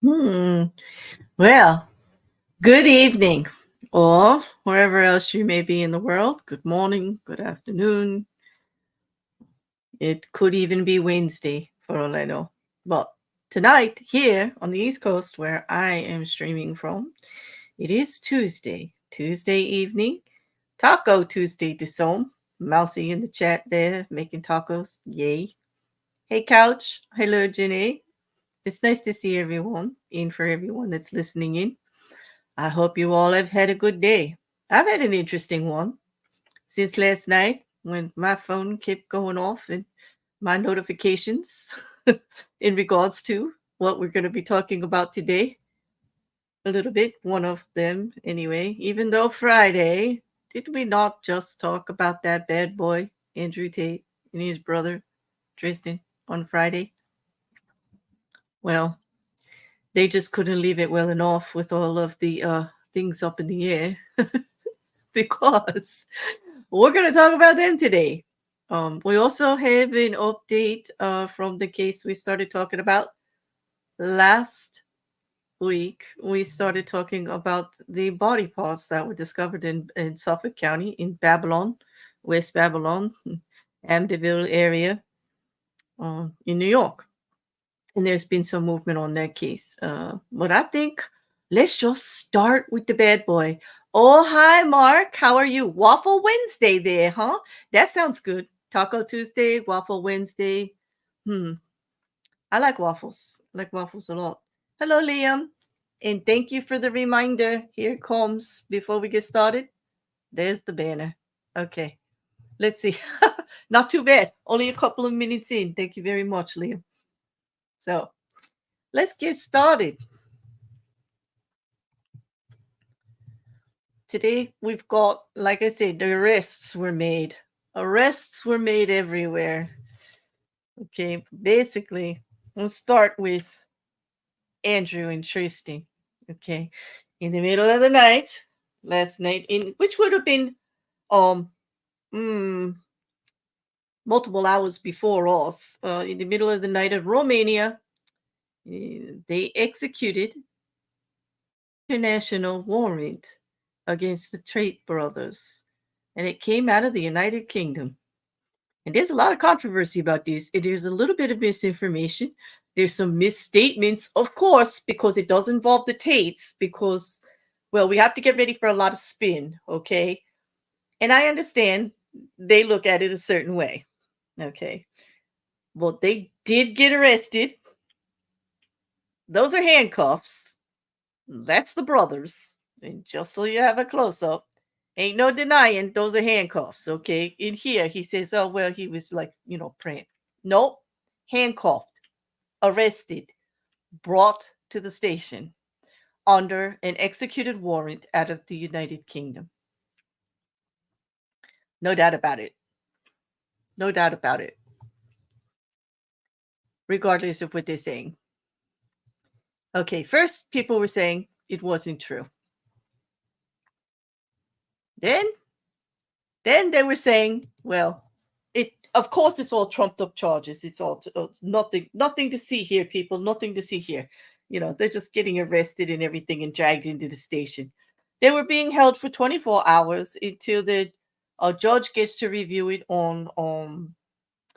Hmm. Well, good evening, or wherever else you may be in the world. Good morning, good afternoon. It could even be Wednesday, for all I know. But tonight, here on the East Coast, where I am streaming from, it is Tuesday evening. Taco Tuesday to some. Mousy in the chat there, making tacos. Yay. Hey, Couch. Hello, Janae. It's nice to see everyone, and for everyone that's listening in. I hope you all have had a good day. I've had an interesting one since last night when my phone kept going off and my notifications in regards to what we're going to be talking about today. A little bit, one of them anyway. Even though Friday, did we not just talk about that bad boy, Andrew Tate, and his brother, Tristan, on Friday? Well, they just couldn't leave it well enough with all of the things up in the air because we're going to talk about them today. We also have an update from the case we started talking about last week. We started talking about the body parts that were discovered in Suffolk County in Babylon, West Babylon, Amityville area in New York. And there's been some movement on that case. But I think let's just start with the bad boy. Oh, hi, Mark. How are you? Waffle Wednesday there, huh? That sounds good. Taco Tuesday, Waffle Wednesday. I like waffles. I like waffles a lot. Hello, Liam. And thank you for the reminder. Here it comes. Before we get started, there's the banner. Okay. Let's see. Not too bad. Only a couple of minutes in. Thank you very much, Liam. So let's get started. Today we've got, like I said, the arrests were made. Arrests were made everywhere. Okay, basically, we'll start with Andrew and Tristan. Okay, in the middle of the night, last night, in which would have been multiple hours before us, in the middle of the night in Romania, they executed international warrant against the Tate Brothers, and it came out of the United Kingdom. And there's a lot of controversy about this. There's a little bit of misinformation. There's some misstatements, of course, because it does involve the Tates, because, well, we have to get ready for a lot of spin, okay? And I understand they look at it a certain way, okay? Well, they did get arrested. Those are handcuffs. That's the brothers. And just so you have a close up, ain't no denying those are handcuffs, okay? In here, he says, oh, well, he was like, praying. Nope. Handcuffed, arrested, brought to the station under an executed warrant out of the United Kingdom. No doubt about it. No doubt about it. Regardless of what they're saying. Okay, first, people were saying it wasn't true. Then they were saying, well, of course it's all trumped up charges. It's all nothing to see here, people. Nothing to see here. They're just getting arrested and everything and dragged into the station. They were being held for 24 hours until the judge gets to review it on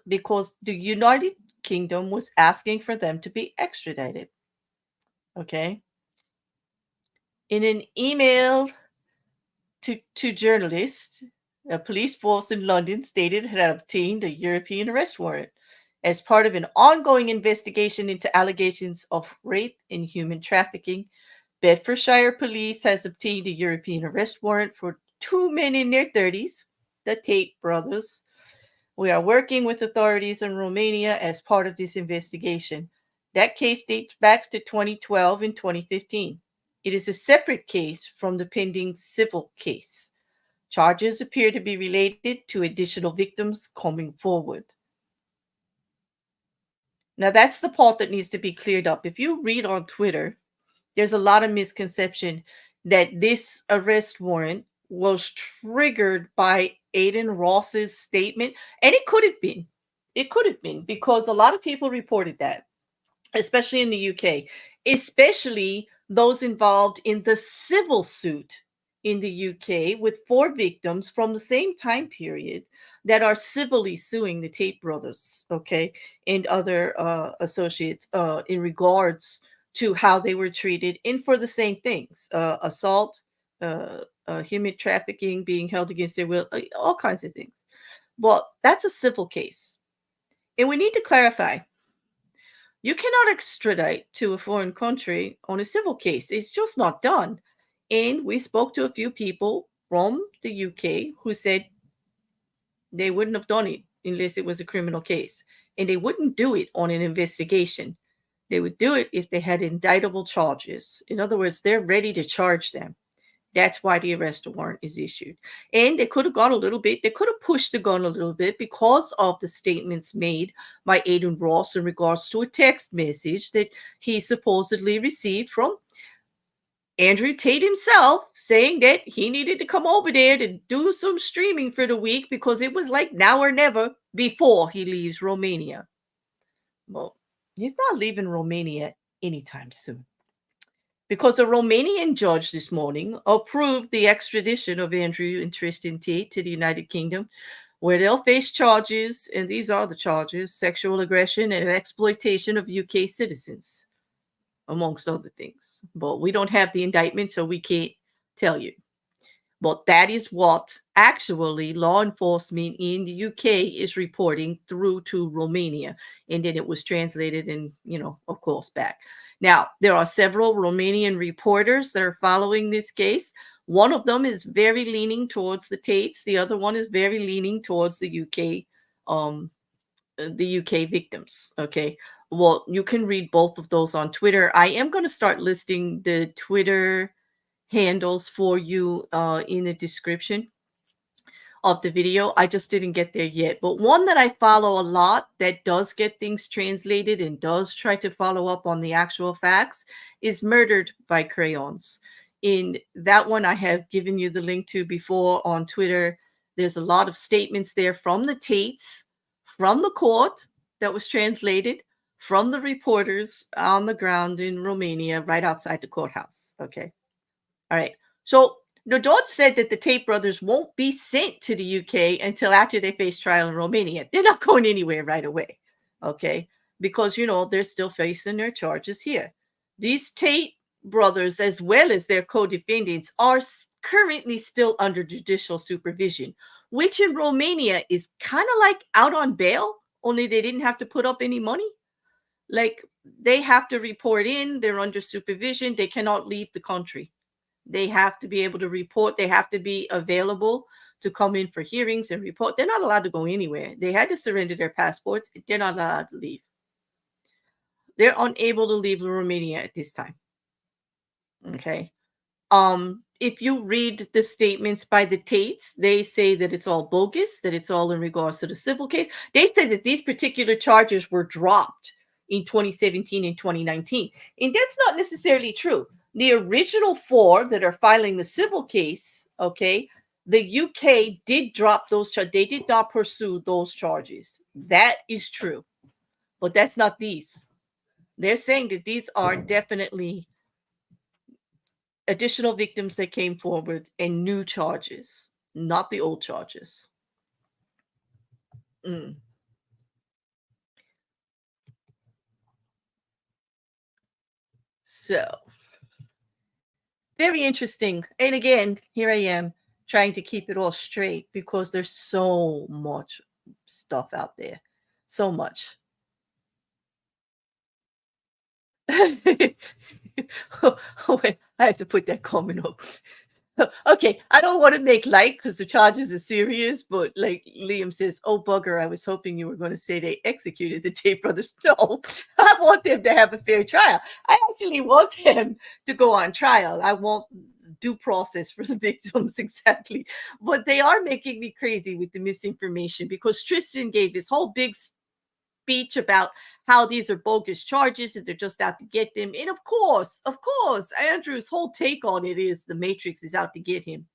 because the United Kingdom was asking for them to be extradited. Okay. In an email to journalists, a police force in London stated it had obtained a European arrest warrant as part of an ongoing investigation into allegations of rape and human trafficking. Bedfordshire Police has obtained a European arrest warrant for two men in their 30s, the Tate brothers. We are working with authorities in Romania as part of this investigation. That case dates back to 2012 and 2015. It is a separate case from the pending civil case. Charges appear to be related to additional victims coming forward. Now, that's the part that needs to be cleared up. If you read on Twitter, there's a lot of misconception that this arrest warrant was triggered by Aiden Ross's statement. And it could have been. It could have been because a lot of people reported that. especially in the UK, especially those involved in the civil suit in the UK with 4 victims from the same time period that are civilly suing the Tate brothers, okay, and other associates in regards to how they were treated and for the same things, assault, human trafficking, being held against their will, all kinds of things. Well, that's a civil case. And we need to clarify, you cannot extradite to a foreign country on a civil case. It's just not done. And we spoke to a few people from the UK who said they wouldn't have done it unless it was a criminal case. And they wouldn't do it on an investigation. They would do it if they had indictable charges. In other words, they're ready to charge them. That's why the arrest warrant is issued. And they could have gone a little bit, they could have pushed the gun a little bit because of the statements made by Aiden Ross in regards to a text message that he supposedly received from Andrew Tate himself, saying that he needed to come over there to do some streaming for the week because it was like now or never before he leaves Romania. Well, he's not leaving Romania anytime soon, because a Romanian judge this morning approved the extradition of Andrew and Tristan Tate to the United Kingdom, where they'll face charges, and these are the charges: sexual aggression and exploitation of UK citizens, amongst other things. But we don't have the indictment, so we can't tell you. But that is what actually law enforcement in the UK is reporting through to Romania. And then it was translated and, of course, back. Now, there are several Romanian reporters that are following this case. One of them is very leaning towards the Tates. The other one is very leaning towards the UK victims. Okay. Well, you can read both of those on Twitter. I am going to start listing the Twitter handles for you in the description of the video. I just didn't get there yet. But one that I follow a lot that does get things translated and does try to follow up on the actual facts is Murdered by Crayons. In that one, I have given you the link to before on Twitter. There's a lot of statements there from the Tates, from the court that was translated, from the reporters on the ground in Romania, right outside the courthouse. Okay. All right. So the judge said that the Tate brothers won't be sent to the UK until after they face trial in Romania. They're not going anywhere right away. Okay. Because, they're still facing their charges here. These Tate brothers, as well as their co-defendants, are currently still under judicial supervision, which in Romania is kind of like out on bail, only they didn't have to put up any money. Like, they have to report in, they're under supervision, they cannot leave the country. They have to be able to report. They have to be available to come in for hearings and report. They're not allowed to go anywhere. They had to surrender their passports. They're not allowed to leave. They're unable to leave Romania at this time. Okay. If you read the statements by the Tates, they say that it's all bogus, that it's all in regards to the civil case. They said that these particular charges were dropped in 2017 and 2019. And that's not necessarily true. The original 4 that are filing the civil case, okay, the UK did drop those charges. They did not pursue those charges. That is true. But that's not these. They're saying that these are definitely additional victims that came forward and new charges, not the old charges. So, very interesting. And again, here I am trying to keep it all straight because there's so much stuff out there. So much. Oh, wait, I have to put that comment up. Okay, I don't want to make light because the charges are serious, but like Liam says, oh bugger, I was hoping you were going to say they executed the Tate brothers. No, I want them to have a fair trial. I actually want them to go on trial. I want due process for the victims, exactly. But they are making me crazy with the misinformation because Tristan gave this whole big speech about how these are bogus charges and they're just out to get them. And of course, Andrew's whole take on it is the Matrix is out to get him.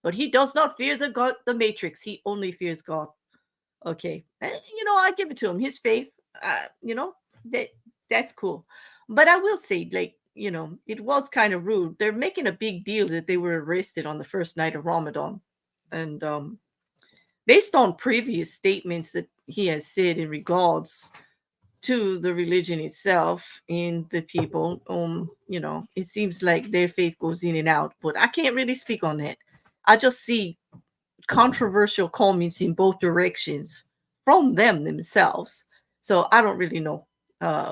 But he does not fear the Matrix. He only fears God. Okay. And, I give it to him. His faith, that that's cool. But I will say, like, it was kind of rude. They're making a big deal that they were arrested on the first night of Ramadan. And based on previous statements that he has said in regards to the religion itself and the people, it seems like their faith goes in and out. But I can't really speak on that. I just see controversial comments in both directions from them themselves. So I don't really know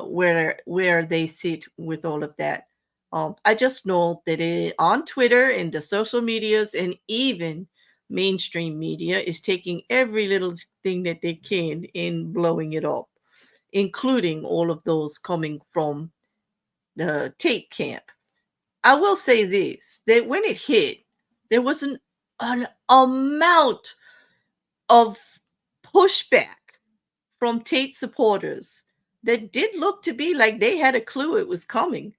where they sit with all of that. I just know that on Twitter and the social medias and even mainstream media is taking every little thing that they can and blowing it up, including all of those coming from the Tate camp. I will say this, that when it hit, there was an amount of pushback from Tate supporters that did look to be like they had a clue it was coming,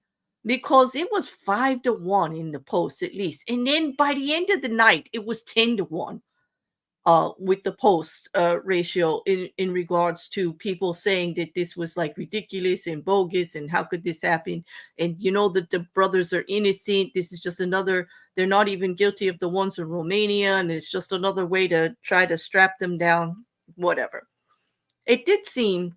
because it was 5-1 in the post at least. And then by the end of the night, it was 10-1 with the post ratio in regards to people saying that this was like ridiculous and bogus and how could this happen, and that the brothers are innocent. This is just another, they're not even guilty of the ones in Romania, and it's just another way to try to strap them down, whatever. It did seem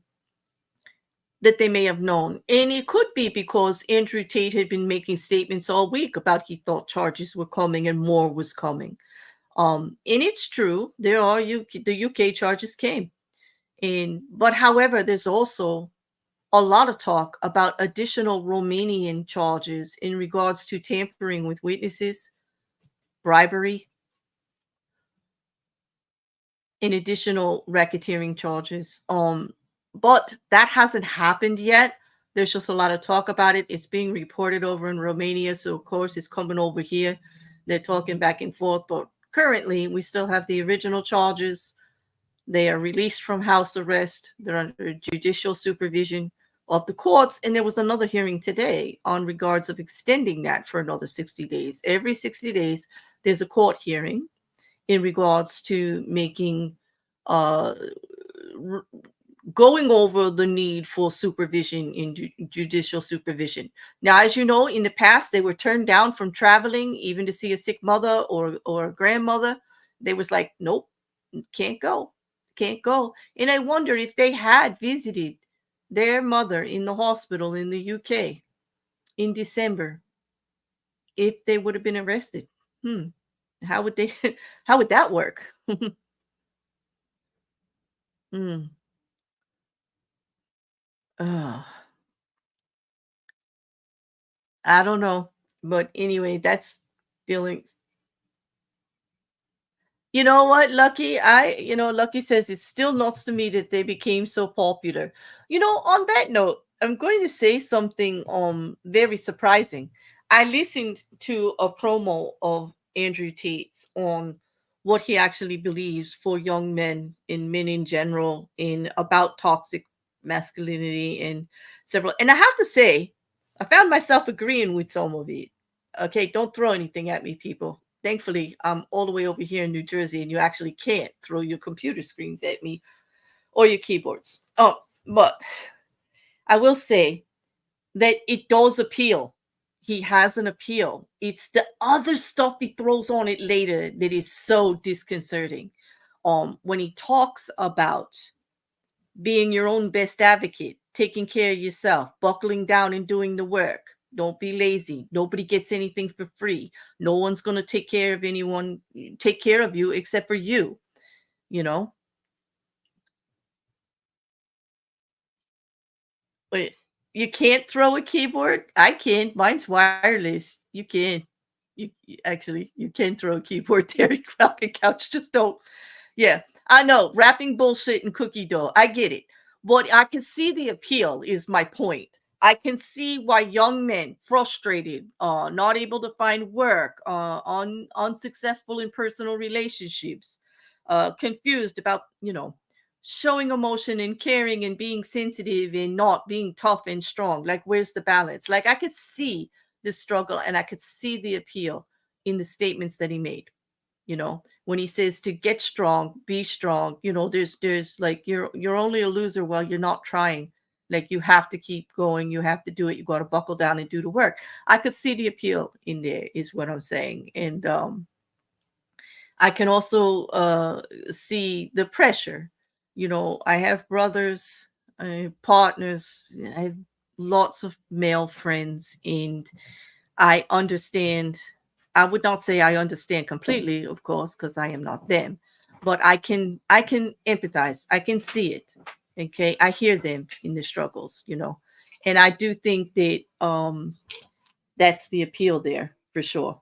that they may have known, and it could be because Andrew Tate had been making statements all week about he thought charges were coming and more was coming. And it's true, the UK charges came in, but however, there's also a lot of talk about additional Romanian charges in regards to tampering with witnesses, bribery, and additional racketeering charges. But that hasn't happened yet. There's just a lot of talk about it. It's being reported over in Romania, so of course it's coming over here. They're talking back and forth, but currently we still have the original charges. They are released from house arrest. They're under judicial supervision of the courts. And there was another hearing today on regards of extending that for another 60 days. Every 60 days, there's a court hearing in regards to making, going over the need for supervision in judicial supervision. Now, as you know, in the past, they were turned down from traveling, even to see a sick mother or a grandmother. They was like, nope, can't go. And I wonder if they had visited their mother in the hospital in the UK in December, if they would have been arrested. How would they, how would that work? Hmm. Ah, I don't know. But anyway, that's dealing. You know what, Lucky? Lucky says it's still nuts to me that they became so popular. On that note, I'm going to say something very surprising. I listened to a promo of Andrew Tate's on what he actually believes for young men and men in general in about toxic masculinity and several, and I have to say, I found myself agreeing with some of it. Okay, don't throw anything at me, people. Thankfully, I'm all the way over here in New Jersey, and you actually can't throw your computer screens at me or your keyboards. Oh, but I will say that it does appeal. He has an appeal. It's the other stuff he throws on it later that is so disconcerting. When he talks about being your own best advocate, taking care of yourself, buckling down and doing the work. Don't be lazy. Nobody gets anything for free. No one's going to take care of you except for you, you know? But you can't throw a keyboard. I can. Mine's wireless. You can. Actually, you can throw a keyboard there. Falcon Couch, just don't. Yeah, I know. Wrapping bullshit in cookie dough. I get it. But I can see the appeal, is my point. I can see why young men, frustrated, not able to find work, unsuccessful in personal relationships, confused about, showing emotion and caring and being sensitive and not being tough and strong. Like, where's the balance? Like, I could see the struggle and I could see the appeal in the statements that he made. When he says to get strong, be strong, there's like, you're only a loser while you're not trying. Like, you have to keep going, you have to do it, you got to buckle down and do the work. I could see the appeal in there, is what I'm saying. And I can also see the pressure. I have brothers, partners, I have lots of male friends, and I understand. I would not say I understand completely, of course, because I am not them, but I can empathize. I can see it. Okay, I hear them in the struggles, and I do think that that's the appeal there for sure.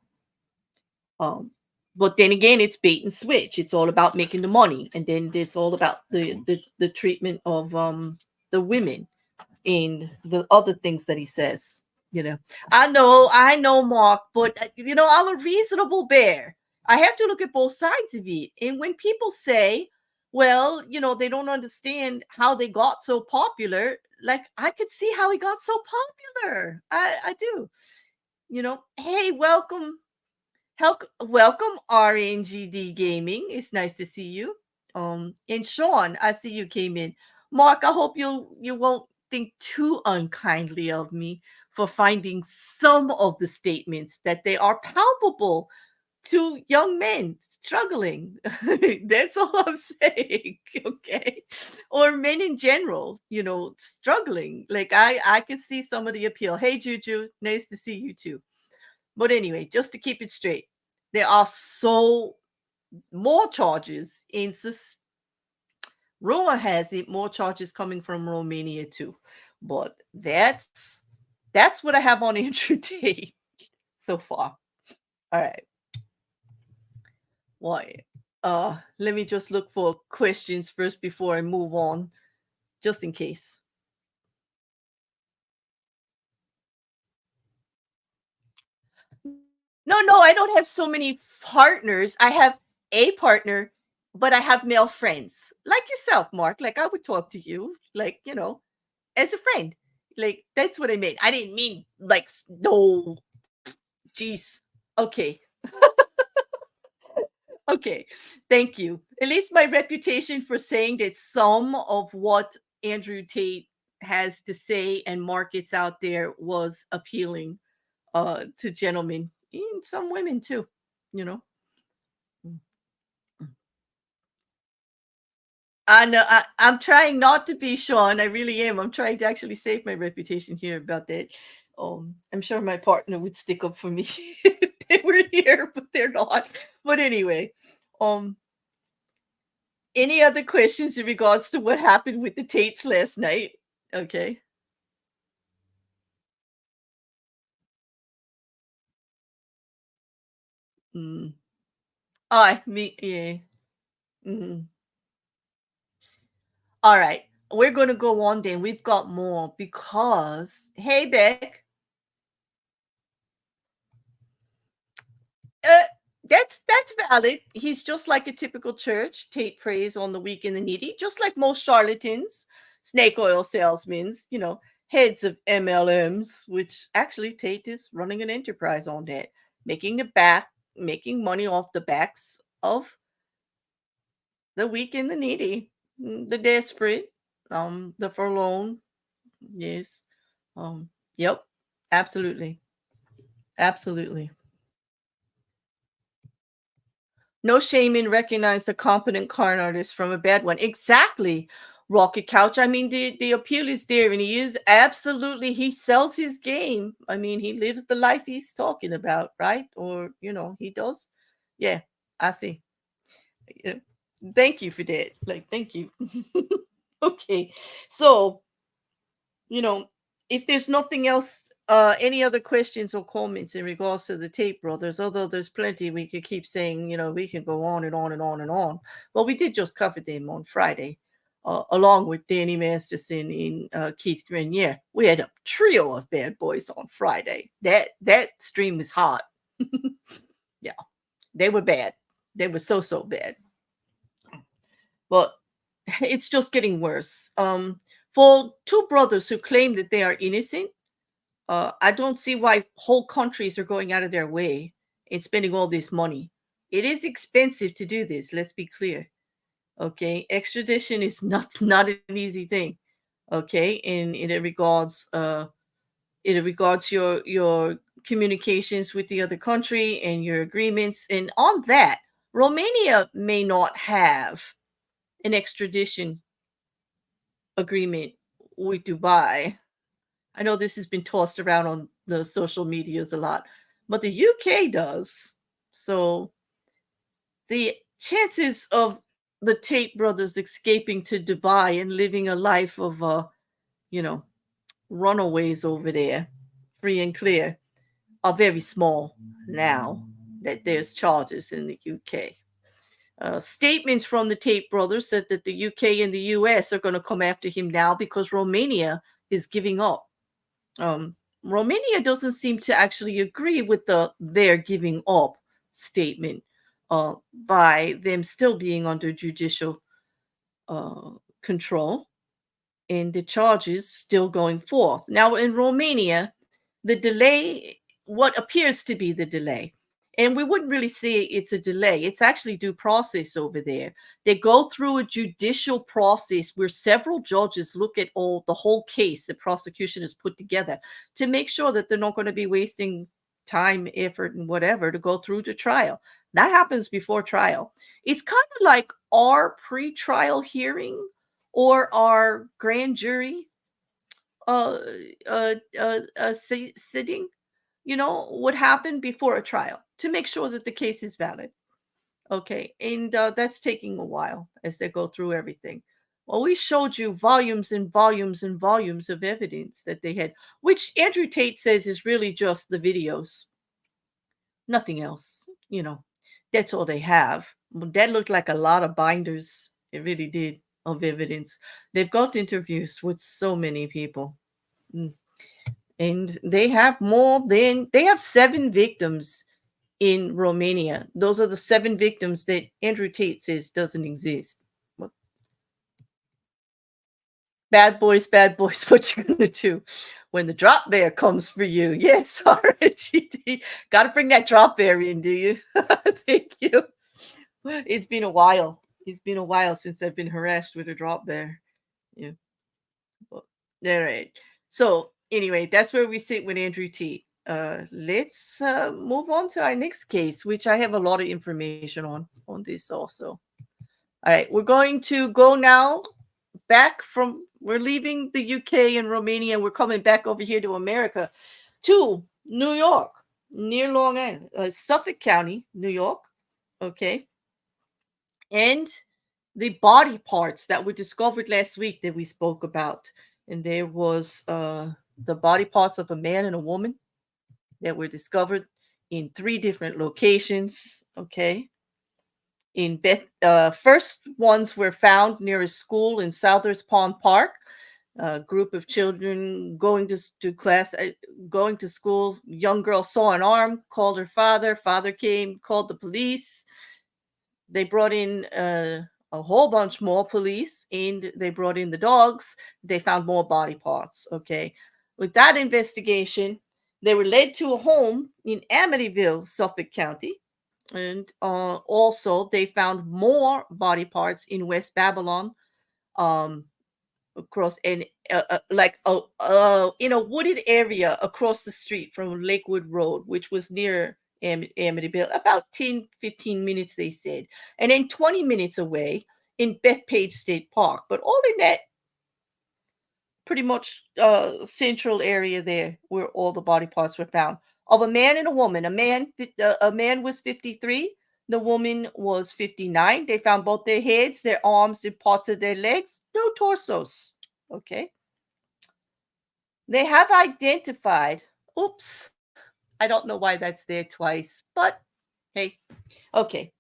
Um, but then again, it's bait and switch. It's all about making the money, and then it's all about the treatment of the women and the other things that he says. You know, I know, Mark, but I'm a reasonable bear. I have to look at both sides of it. And when people say, well, they don't understand how they got so popular, like, I could see how he got so popular. I do. Hey, welcome RNGD Gaming. It's nice to see you. And Sean, I see you came in. Mark, I hope you won't think too unkindly of me for finding some of the statements that they are palpable to young men struggling. That's all I'm saying. Okay. Or men in general, struggling. Like, I can see some of the appeal. Hey Juju, nice to see you too. But anyway, just to keep it straight, there are so more charges in rumor has it more charges coming from Romania too. But that's what I have on Andrew Tate so far. All right. Why? Let me just look for questions first before I move on, just in case. No, I don't have so many partners. I have a partner, but I have male friends like yourself, Mark. Like, I would talk to you, like, as a friend. Like, that's what I meant. I didn't mean like, no, jeez. Okay. Okay. Thank you. At least my reputation for saying that some of what Andrew Tate has to say and markets out there was appealing to gentlemen and some women too, you know. Mm, mm. I know I'm trying not to be, Sean. I really am. I'm trying to actually save my reputation here about that. I'm sure my partner would stick up for me if they were here, but they're not. But anyway, um, any other questions in regards to what happened with the Tates last night? Okay. Mm. Me, yeah. Mhm. All right. We're going to go on then. We've got more because, hey, Beck, uh, that's valid. He's just like a typical church. Tate preys on the weak and the needy, just like most charlatans, snake oil salesmen, heads of MLMs, which actually Tate is running an enterprise on that, making money off the backs of the weak and the needy, the desperate, the forlorn. Yes. Yep. Absolutely. Absolutely. No shame in recognize the competent con artist from a bad one. Exactly. Rocket Couch. I mean, the appeal is there, and he is absolutely he sells his game. I mean, he lives the life he's talking about, right? Or he does. Yeah, I see. Yeah. Thank you for that. Like, thank you. Okay. So, you know, if there's nothing else, any other questions or comments in regards to the Tate brothers, although there's plenty we could keep saying, we can go on and on and on and on. Well, we did just cover them on Friday, along with Danny Masterson and Keith Grenier. We had a trio of bad boys on Friday. That stream was hot. Yeah, they were bad. They were so bad. But it's just getting worse. For two brothers who claim that they are innocent, I don't see why whole countries are going out of their way and spending all this money. It is expensive to do this. Let's be clear. Okay, extradition is not not an easy thing. okay, and it regards your communications with the other country and your agreements. And on that, Romania may not have an extradition agreement with Dubai. I know this has been tossed around on the social medias a lot, but the UK does. So the chances of the Tate brothers escaping to Dubai and living a life of you know, runaways over there, free and clear, are very small now that there's charges in the UK. Statements from the Tate brothers said that the UK and the US are going to come after him now because Romania is giving up. Romania doesn't seem to actually agree with the "they're giving up" statement by them still being under judicial control and the charges still going forth. Now, in Romania, the delay, what appears to be the delay, and we wouldn't really say it's a delay, it's actually due process over there. They go through a judicial process where several judges look at the whole case the prosecution has put together to make sure that they're not going to be wasting time, effort, and whatever to go through to trial. That happens before trial. It's kind of like our pre-trial hearing or our grand jury uh, sitting, would happen before a trial to make sure that the case is valid. Okay. And that's taking a while as they go through everything. Well, we showed you volumes and volumes and volumes of evidence that they had, which Andrew Tate says is really just the videos, nothing else. That's all they have. That looked like a lot of binders. It really did, of evidence. They've got interviews with so many people. And they have they have 7 victims in Romania. Those are the 7 victims that Andrew Tate says doesn't exist. Bad boys, what you gonna do when the drop bear comes for you? Yes, RGD. Got to bring that drop bear in, do you? Thank you. It's been a while. It's been a while since I've been harassed with a drop bear. Yeah. Well, all right. So anyway, that's where we sit with Andrew Tate. Let's move on to our next case, which I have a lot of information on this also. All right, we're going to go now we're leaving the UK and Romania. We're coming back over here to America, to New York, near Long Island, Suffolk County, New York. Okay. And the body parts that were discovered last week that we spoke about. And there was the body parts of a man and a woman that were discovered in 3 different locations. Okay. In first ones were found near a school in Southers Pond Park. A group of children going to class, going to school. Young girl saw an arm, called her father. Father came, called the police. They brought in a whole bunch more police, and they brought in the dogs. They found more body parts. Okay. With that investigation, they were led to a home in Amityville, Suffolk County. And also, they found more body parts in West Babylon, across in a wooded area across the street from Lakewood Road, which was near Amityville, about 10-15 minutes, they said, and then 20 minutes away in Bethpage State Park. But all in that pretty much central area there where all the body parts were found of a man and a woman. A man was 53, the woman was 59. They found both their heads, their arms, and parts of their legs. No torsos. Okay. They have identified, oops, I don't know why that's there twice, but hey, okay.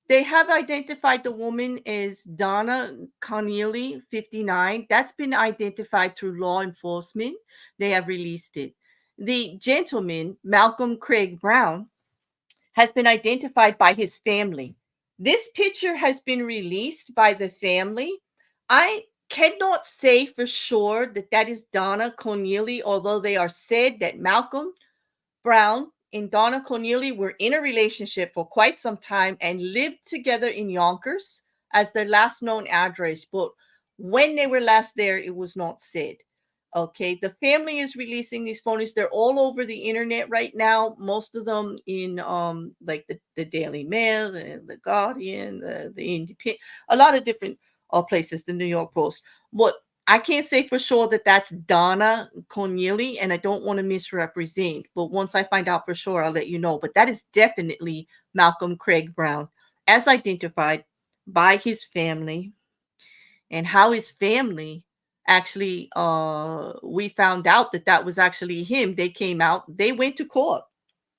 They have identified the woman as Donna Connelly, 59. That's been identified through law enforcement. They have released it. The gentleman, Malcolm Craig Brown, has been identified by his family. This picture has been released by the family. I cannot say for sure that that is Donna Connelly, although they are said that Malcolm Brown and Donna Connelly were in a relationship for quite some time and lived together in Yonkers as their last known address. But When they were last there, it was not said. Okay, the family is releasing these photos. They're all over the internet right now. Most of them in like the Daily Mail, the Guardian, the Independent, a lot of different places, the New York Post. What I can't say for sure that that's Donna Corneli, and I don't want to misrepresent, but once I find out for sure, I'll let you know. But that is definitely Malcolm Craig Brown, as identified by his family, and how his family actually we found out that that was actually him. They came out, they went to court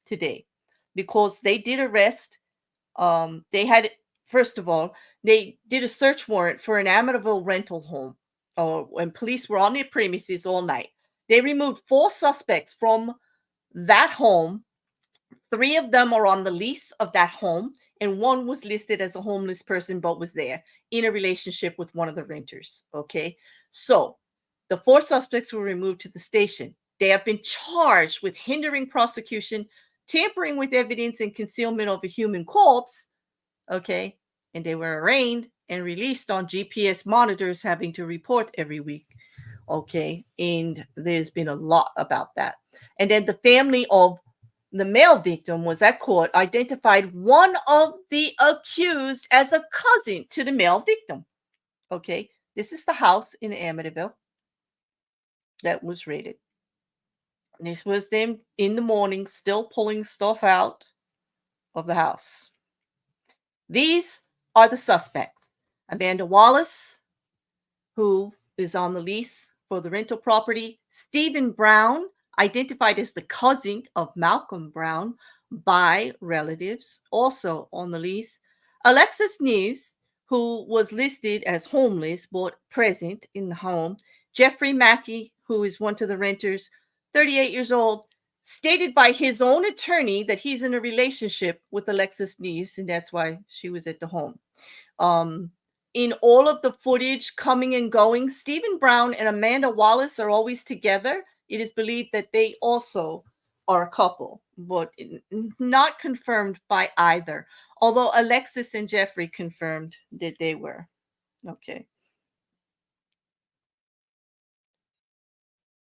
today because they did arrest they had, first of all, they did a search warrant for an Amityville rental home when police were on their premises all night. They removed 4 suspects from that home. 3 of them are on the lease of that home, and 1 was listed as a homeless person but was there in a relationship with one of the renters. Okay, so the 4 suspects were removed to the station. They have been charged with hindering prosecution, tampering with evidence, and concealment of a human corpse. Okay, and they were arraigned and released on GPS monitors, having to report every week. Okay, and there's been a lot about that. And then the family of the male victim was at court, identified one of the accused as a cousin to the male victim. Okay, this is the house in Amityville that was raided. This was them in the morning, still pulling stuff out of the house. These are the suspects: Amanda Wallace, who is on the lease for the rental property; Stephen Brown, identified as the cousin of Malcolm Brown by relatives, also on the lease; Alexis News, who was listed as homeless but present in the home; Jeffrey Mackey, who is one of the renters, 38 years old, stated by his own attorney that he's in a relationship with Alexis Neves, and that's why she was at the home. In all of the footage coming and going, Stephen Brown and Amanda Wallace are always together. It is believed that they also are a couple, but not confirmed by either. Although Alexis and Jeffrey confirmed that they were. Okay.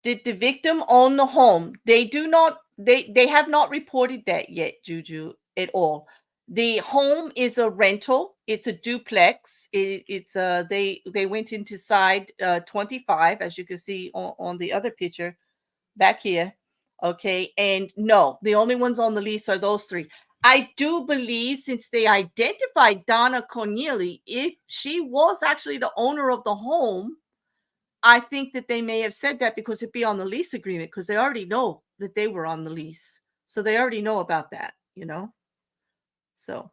Did the victim own the home? They do not. They have not reported that yet, Juju, at all. The home is a rental. It's a duplex. It's they went into side 25, as you can see on the other picture back here. Okay, and no, the only ones on the lease are those 3. I do believe, since they identified Donna Corneli, if she was actually the owner of the home, I think that they may have said that because it'd be on the lease agreement, because they already know that they were on the lease. So they already know about that, you know? So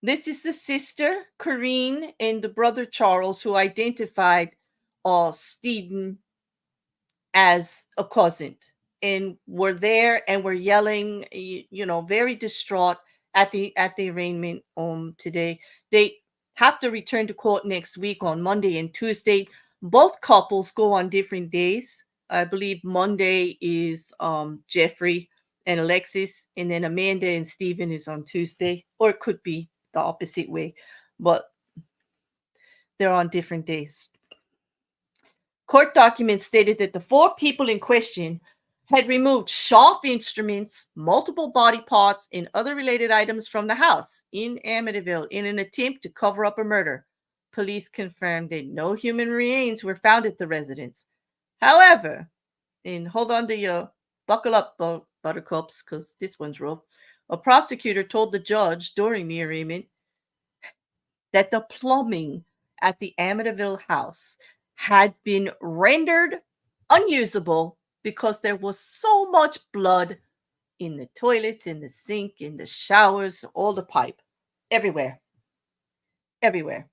this is the sister, Corrine, and the brother, Charles, who identified Stephen as a cousin and were there and were yelling, very distraught at the arraignment today. They have to return to court next week on Monday and Tuesday. Both couples go on different days. I believe Monday is Jeffrey and Alexis, and then Amanda and Stephen is on Tuesday, or it could be the opposite way, but they're on different days. Court documents stated that the 4 people in question had removed sharp instruments, multiple body parts, and other related items from the house in Amityville in an attempt to cover up a murder. Police confirmed that no human remains were found at the residence. However, and hold on to your buckle up, buttercups, because this one's rough. A prosecutor told the judge during the arraignment that the plumbing at the Amityville house had been rendered unusable because there was so much blood in the toilets, in the sink, in the showers, all the pipe, everywhere. Everywhere.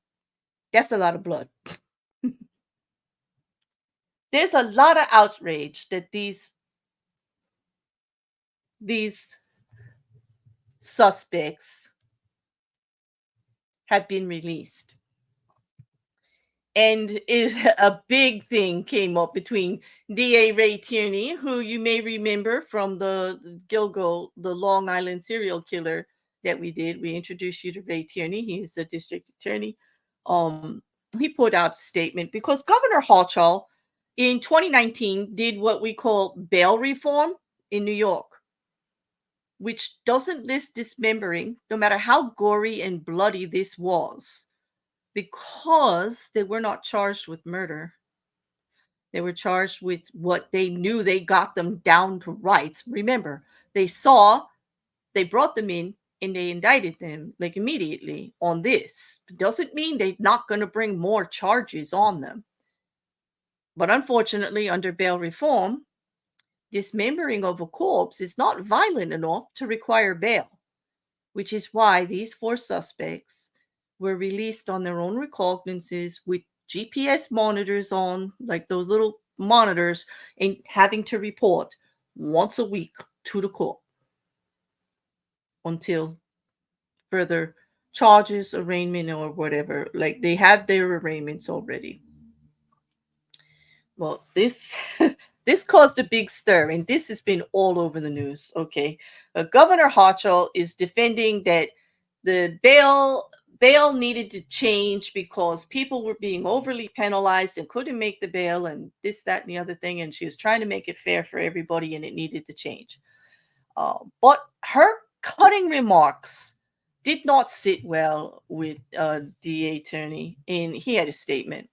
That's a lot of blood. There's a lot of outrage that these suspects have been released. And is a big thing came up between DA Ray Tierney, who you may remember from the Gilgo, the Long Island serial killer, that we did. We introduced you to Ray Tierney. He is a district attorney. Um, he put out a statement because Governor Hochul in 2019 did what we call bail reform in New York, which doesn't list dismembering, no matter how gory and bloody this was, because they were not charged with murder. They were charged with what they knew they got them down to rights. Remember, they brought them in and they indicted them like immediately on this. It doesn't mean they're not going to bring more charges on them. But unfortunately, under bail reform, dismembering of a corpse is not violent enough to require bail, which is why these 4 suspects were released on their own recognizances with GPS monitors on, like those little monitors, and having to report once a week to the court until further charges, arraignment, or whatever. Like they have their arraignments already. Well, this this caused a big stir, and this has been all over the news. Okay, Governor Hochul is defending that the bail needed to change because people were being overly penalized and couldn't make the bail, and this, that, and the other thing. And she was trying to make it fair for everybody, and it needed to change. But her cutting remarks did not sit well with DA attorney, and he had a statement.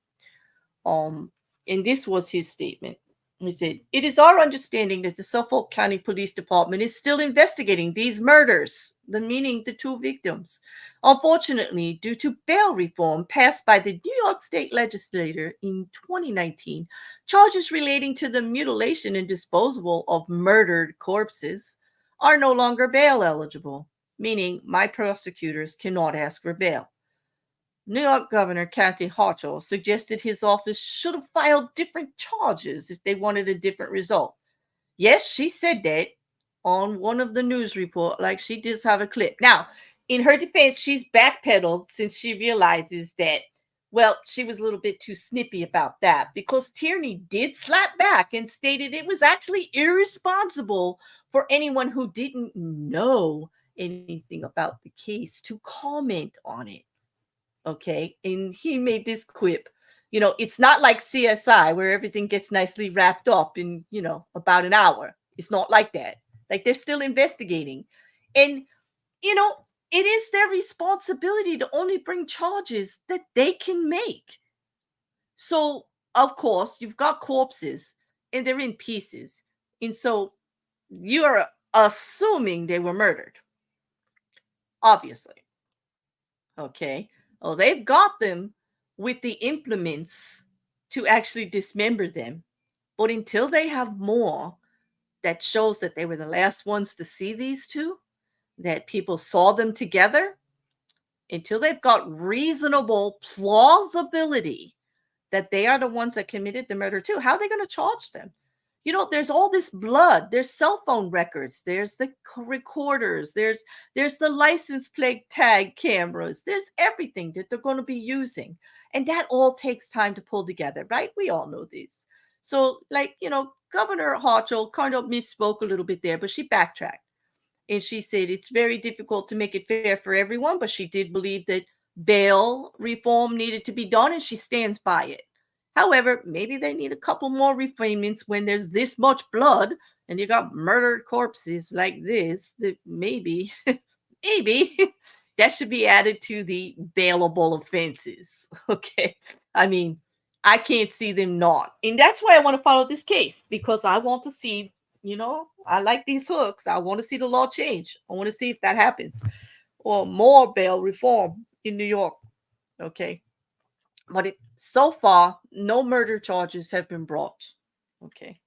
And this was his statement. He said, "It is our understanding that the Suffolk County Police Department is still investigating these murders," meaning the 2 victims. "Unfortunately, due to bail reform passed by the New York State Legislature in 2019, charges relating to the mutilation and disposal of murdered corpses are no longer bail eligible, meaning my prosecutors cannot ask for bail. New York Governor Tate Hochul suggested his office should have filed different charges if they wanted a different result." Yes, she said that on one of the news report, like she does have a clip. Now, in her defense, she's backpedaled since she realizes that, well, she was a little bit too snippy about that, because Tierney did slap back and stated it was actually irresponsible for anyone who didn't know anything about the case to comment on it. Okay. And he made this quip, it's not like CSI where everything gets nicely wrapped up in, about an hour. It's not like that. Like they're still investigating. And, it is their responsibility to only bring charges that they can make. So, of course, you've got corpses and they're in pieces. And so you're assuming they were murdered, obviously. Okay. Oh, they've got them with the implements to actually dismember them. But until they have more that shows that they were the last ones to see these 2, that people saw them together, until they've got reasonable plausibility that they are the ones that committed the murder too, how are they going to charge them? There's all this blood, there's cell phone records, there's the recorders, there's the license plate tag cameras, there's everything that they're going to be using. And that all takes time to pull together, right? We all know this. So, Governor Hochul kind of misspoke a little bit there, but she backtracked. And she said it's very difficult to make it fair for everyone, but she did believe that bail reform needed to be done, and she stands by it. However, maybe they need a couple more refinements when there's this much blood and you got murdered corpses like this, that maybe that should be added to the bailable offenses. Okay. I mean, I can't see them not. And that's why I want to follow this case, because I want to see, I like these hooks. I want to see the law change. I want to see if that happens, or more bail reform in New York. Okay. But so far, no murder charges have been brought. Okay.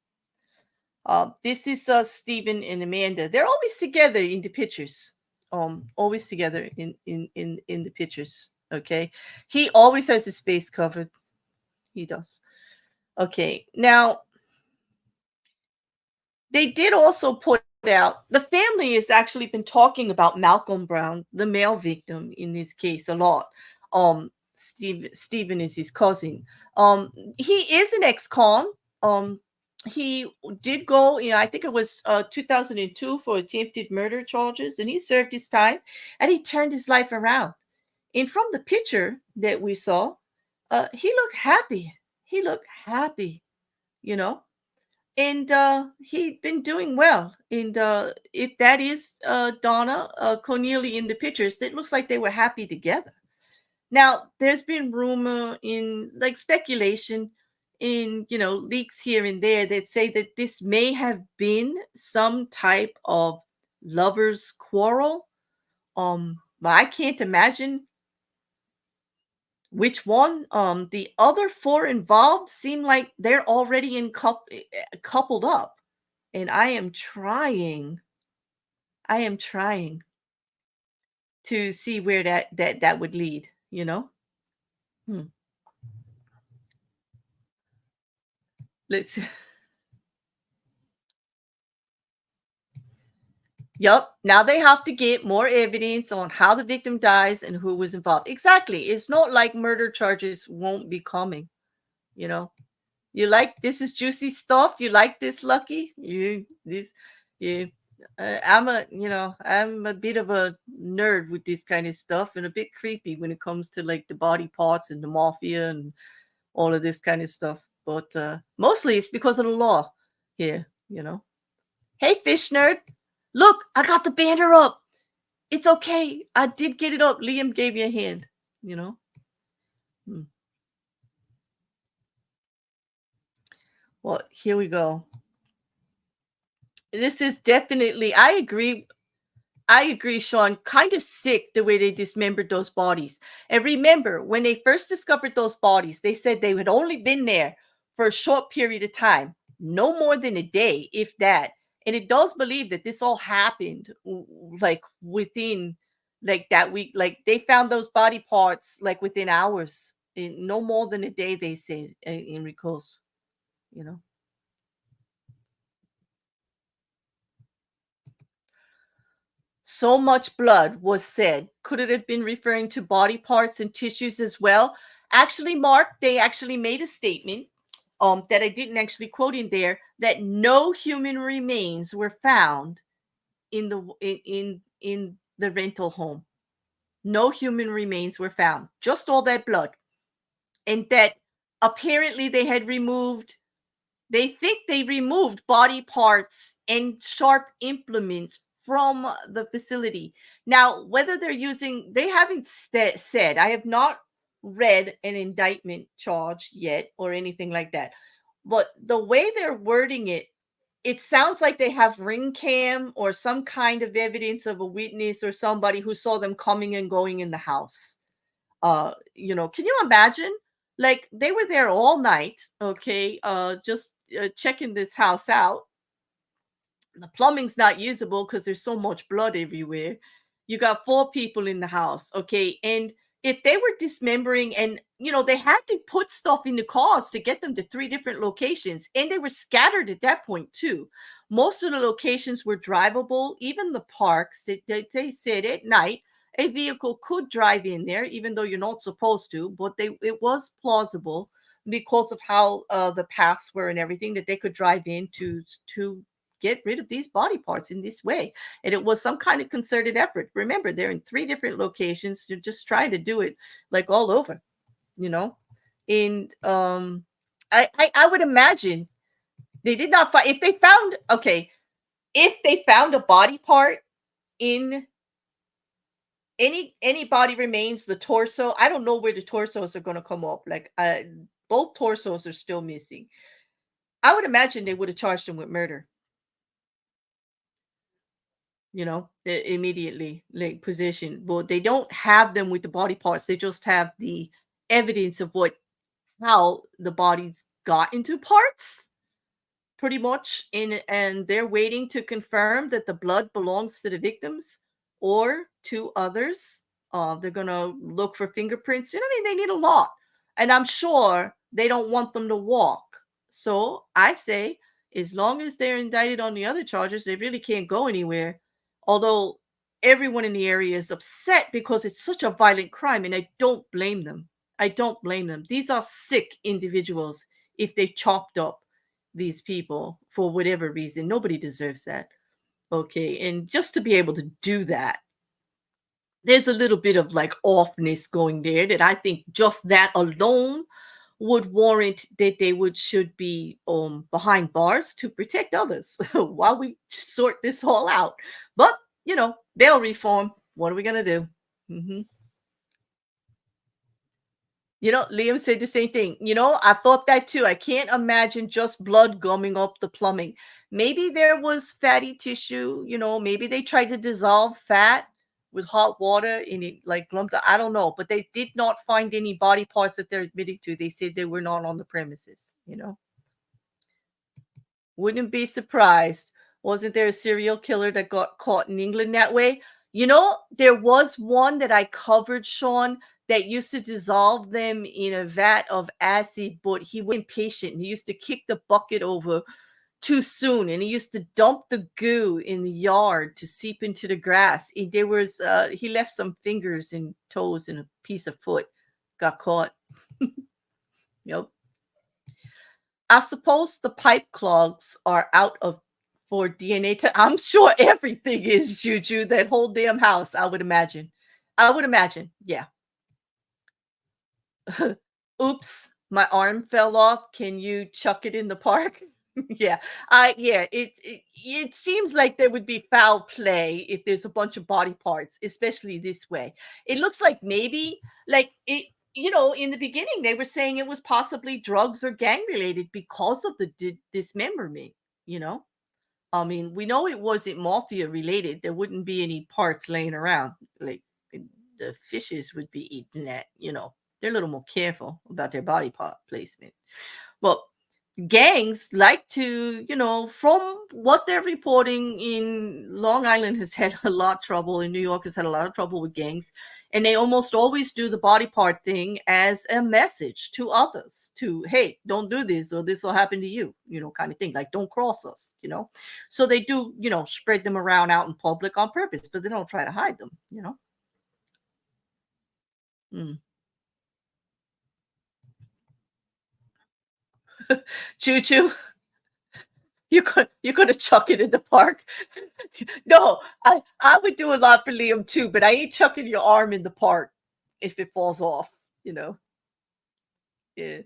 This is Stephen and Amanda. They're always together in the pictures. Always together in the pictures. Okay. He always has his face covered. He does. Okay. Now, they did also put out, the family has actually been talking about Malcolm Brown, the male victim in this case, a lot. Stephen is his cousin. He is an ex-con. he did go, I think it was 2002 for attempted murder charges, and he served his time and he turned his life around. And from the picture that we saw, he looked happy. He looked happy, you know, and he'd been doing well. And if that is Donna Cornelia in the pictures, it looks like they were happy together. Now, there's been rumor in like speculation in, leaks here and there that say that this may have been some type of lovers quarrel. But I can't imagine which one. The other four involved seem like they're already coupled up, and I am trying to see where that would lead. Hmm. Let's. Yep. Now they have to get more evidence on how the victim dies and who was involved. Exactly. It's not like murder charges won't be coming. You know, you like this is juicy stuff. You like this, Lucky? You. I'm a bit of a nerd with this kind of stuff and a bit creepy when it comes to like the body parts and the mafia and all of this kind of stuff. But mostly it's because of the law here. Hey, fish nerd. Look, I got the banner up. It's okay. I did get it up. Liam gave you a hand, you know. Hmm. Well, here we go. This is definitely, I agree, Sean. Kind of sick the way they dismembered those bodies. And remember, when they first discovered those bodies, they said they had only been there for a short period of time, no more than a day, if that. And it does believe that this all happened like within like that week. Like they found those body parts like within hours, no more than a day, they said in recalls, you know. So much blood was said. Could it have been referring to body parts and tissues as well? Actually, Mark, they actually made a statement that I didn't actually quote in there, that no human remains were found in the rental home. No human remains were found. Just all that blood. And that apparently they think they removed body parts and sharp implements from the facility. Now, whether they haven't said, I have not read an indictment charge yet or anything like that. But the way they're wording it, it sounds like they have ring cam or some kind of evidence of a witness or somebody who saw them coming and going in the house. Can you imagine? Like they were there all night, okay, just checking this house out. The plumbing's not usable because there's so much blood everywhere. You got four people in the house, okay, and if they were dismembering and they had to put stuff in the cars to get them to three different locations, and they were scattered at that point too. Most of the locations were drivable, even the parks. They said at night a vehicle could drive in there, even though you're not supposed to, but it was plausible because of how the paths were and everything, that they could drive in to get rid of these body parts in this way. And it was some kind of concerted effort. Remember, they're in three different locations. They're just trying to do it like all over, and I would imagine they did not find, if they found a body part in any body remains, the torso, I don't know where the torsos are going to come up. Like both torsos are still missing. I would imagine they would have charged him with murder, immediately, like position. But they don't have them with the body parts. They just have the evidence of how the bodies got into parts, pretty much. And they're waiting to confirm that the blood belongs to the victims or to others. They're gonna look for fingerprints. They need a lot, and I'm sure they don't want them to walk. So I say, as long as they're indicted on the other charges, they really can't go anywhere. Although everyone in the area is upset because it's such a violent crime, and I don't blame them. I don't blame them. These are sick individuals if they chopped up, these people for whatever reason. Nobody deserves that. Okay. And just to be able to do that, there's a little bit of like offness going there that I think just that alone would warrant that they would should be behind bars to protect others while we sort this all out. But they'll reform. What are we gonna do? hmm Liam said the same thing. I thought that too. I can't imagine just blood gumming up the plumbing. Maybe there was fatty tissue, maybe they tried to dissolve fat with hot water and it like lumped. I don't know, but they did not find any body parts that they're admitting to. They said they were not on the premises. Wouldn't be surprised. Wasn't there a serial killer that got caught in England that way? There was one that I covered, Sean, that used to dissolve them in a vat of acid, but he was impatient. He used to kick the bucket over too soon, and he used to dump the goo in the yard to seep into the grass. He left some fingers and toes and a piece of foot. Got caught. Yep. I suppose the pipe clogs are out of for DNA I'm sure everything is, Juju. That whole damn house, I would imagine. I would imagine. Yeah. Oops, my arm fell off. Can you chuck it in the park? Yeah. It seems like there would be foul play if there's a bunch of body parts, especially this way. It looks like maybe like it in the beginning they were saying it was possibly drugs or gang related because of the dismemberment, you know? I mean, we know it wasn't mafia related. There wouldn't be any parts laying around. Like the fishes would be eating that. They're a little more careful about their body part placement. Well, gangs like to, from what they're reporting in Long Island has had a lot of trouble. In New York has had a lot of trouble with gangs. And they almost always do the body part thing as a message to others to, hey, don't do this or this will happen to you, kind of thing. Like, don't cross us. So they do, spread them around out in public on purpose, but they don't try to hide them. Mm. Choo choo. You're gonna chuck it in the park. No, I would do a lot for Liam too, but I ain't chucking your arm in the park if it falls off, you know. Yeah.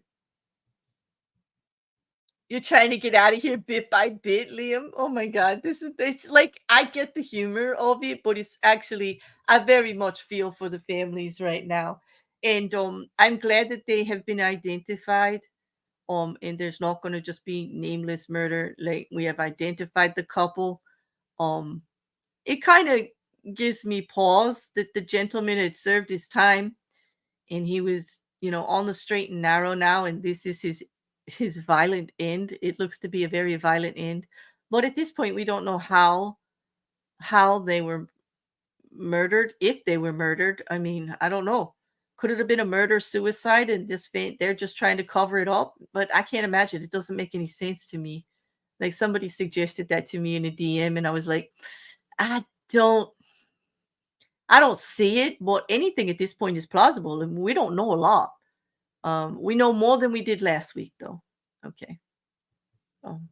You're trying to get out of here bit by bit, Liam. Oh my God. It's like I get the humor of it, but it's actually I very much feel for the families right now. And I'm glad that they have been identified. And there's not gonna just be nameless murder. Like we have identified the couple. Um it kind of gives me pause that the gentleman had served his time and he was, on the straight and narrow now, and this is his violent end. It looks to be a very violent end. But at this point, we don't know how they were murdered, if they were murdered. I mean, I don't know. Could it have been a murder suicide and they're just trying to cover it up? But I can't imagine. It doesn't make any sense to me. Like somebody suggested that to me in a DM, and I was like, I don't I don't see it, but anything at this point is plausible, and we don't know a lot. We know more than we did last week, though. Okay. Um,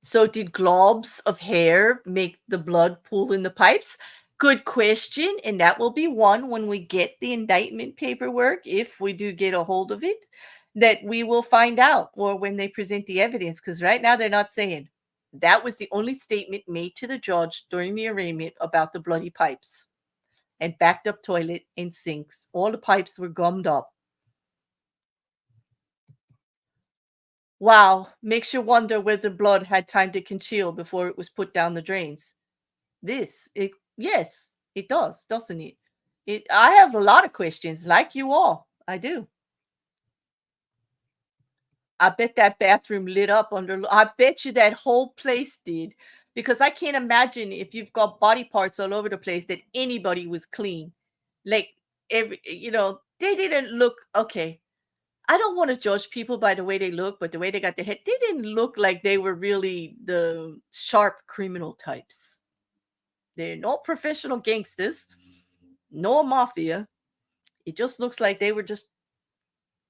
so, did globs of hair make the blood pool in the pipes? Good question, and that will be one when we get the indictment paperwork, if we do get a hold of it, that we will find out, or when they present the evidence. Because right now they're not saying. That was the only statement made to the judge during the arraignment about the bloody pipes and backed up toilet and sinks. All the pipes were gummed up. Wow, makes you wonder whether blood had time to congeal before it was put down the drains. Yes, it does, doesn't it? I have a lot of questions, like you all. I do. I bet that bathroom lit up under. I bet you that whole place did, because I can't imagine if you've got body parts all over the place that anybody was clean. Like they didn't look okay. I don't want to judge people by the way they look, but the way they got their head, they didn't look like they were really the sharp criminal types. They're not professional gangsters, no mafia. It just looks like they were just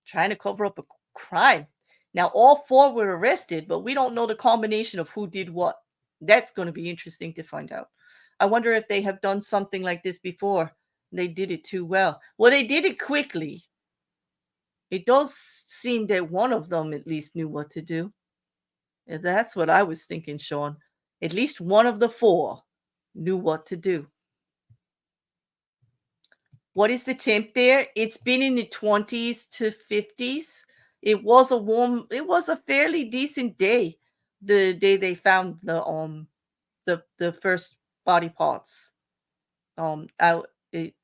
trying to cover up a crime. Now, all four were arrested, but we don't know the combination of who did what. That's going to be interesting to find out. I wonder if they have done something like this before. They did it too well. Well, they did it quickly. It does seem that one of them at least knew what to do. And that's what I was thinking, Sean. At least one of the four knew what to do. What is the temp there? It's been in the 20s to 50s. It was a fairly decent day, the day they found the first body parts. Out it,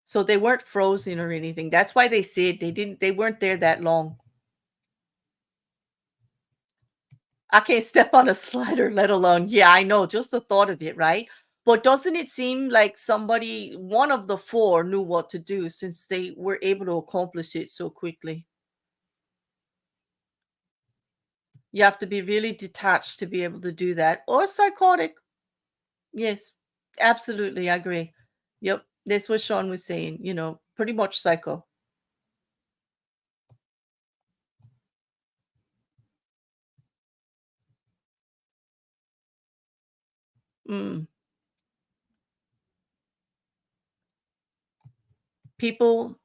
so they weren't frozen or anything. That's why they said they weren't there that long. I can't step on a slider, let alone, yeah, I know, just the thought of it, right? But doesn't it seem like one of the four knew what to do since they were able to accomplish it so quickly? You have to be really detached to be able to do that, or psychotic. Yes, absolutely, I agree. Yep, that's what Sean was saying, pretty much psycho. Mm. People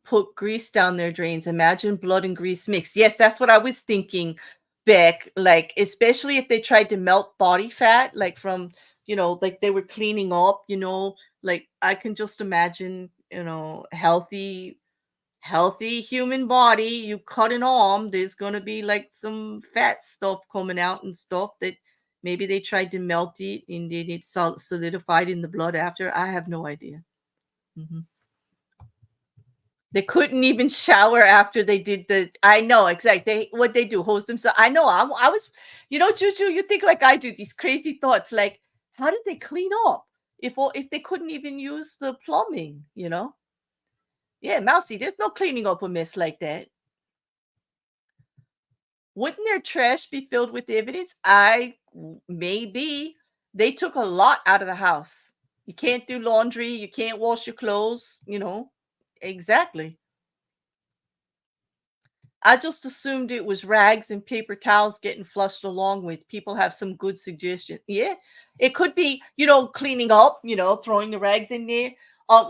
put grease down their drains. Imagine blood and grease mixed. Yes, that's what I was thinking, Beck. Like, especially if they tried to melt body fat, like from, like they were cleaning up, like I can just imagine, healthy human body, you cut an arm, there's gonna be like some fat stuff coming out and stuff that maybe they tried to melt it and then it solidified in the blood after. I have no idea. Mhm. They couldn't even shower after they did I know, exactly. What they do, hose themselves. I know. I was, Juju, you think like I do, these crazy thoughts. Like, how did they clean up if they couldn't even use the plumbing, Yeah, Mousy, there's no cleaning up a mess like that. Wouldn't their trash be filled with evidence? Maybe. They took a lot out of the house. You can't do laundry, you can't wash your clothes. Exactly. I just assumed it was rags and paper towels getting flushed along with. People have some good suggestions. Yeah, it could be, cleaning up, throwing the rags in there.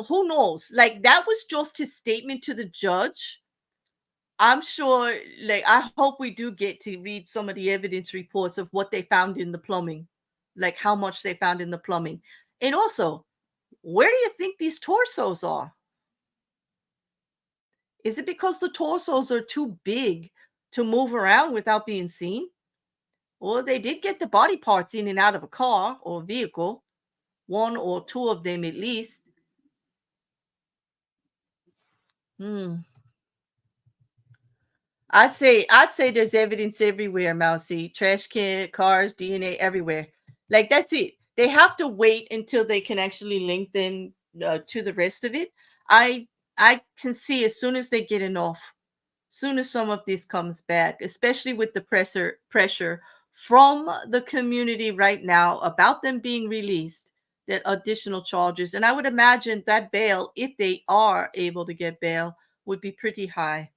Who knows? Like, that was just his statement to the judge. I'm sure, like, I hope we do get to read some of the evidence reports of what they found in the plumbing, like how much they found in the plumbing. And also, where do you think these torsos are? Is it because the torsos are too big to move around without being seen? Well, they did get the body parts in and out of a car or vehicle, one or two of them at least. Hmm. I'd say there's evidence everywhere, Mousy. Trash can, cars, DNA everywhere. Like, that's it. They have to wait until they can actually link them to the rest of it. I I can see as soon as they get enough, soon as some of this comes back, especially with the pressure from the community right now about them being released, that additional charges. And I would imagine that bail, if they are able to get bail, would be pretty high.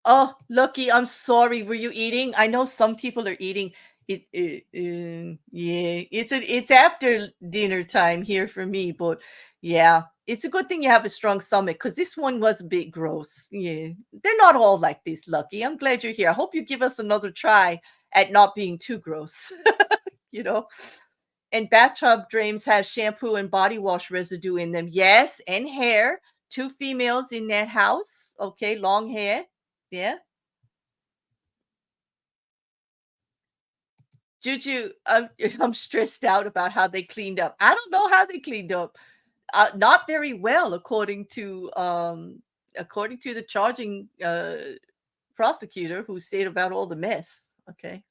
Oh, Lucky, I'm sorry. Were you eating? I know some people are eating. Yeah, it's after dinner time here for me, but yeah, it's a good thing you have a strong stomach because this one was a bit gross. Yeah, they're not all like this, Lucky. I'm glad you're here. I hope you give us another try at not being too gross. you know. And bathtub drains have shampoo and body wash residue in them. Yes, and hair. Two females in that house. Okay, long hair. Yeah. Juju, I'm stressed out about how they cleaned up. I don't know how they cleaned up. Not very well, according to the charging prosecutor who said about all the mess. Okay.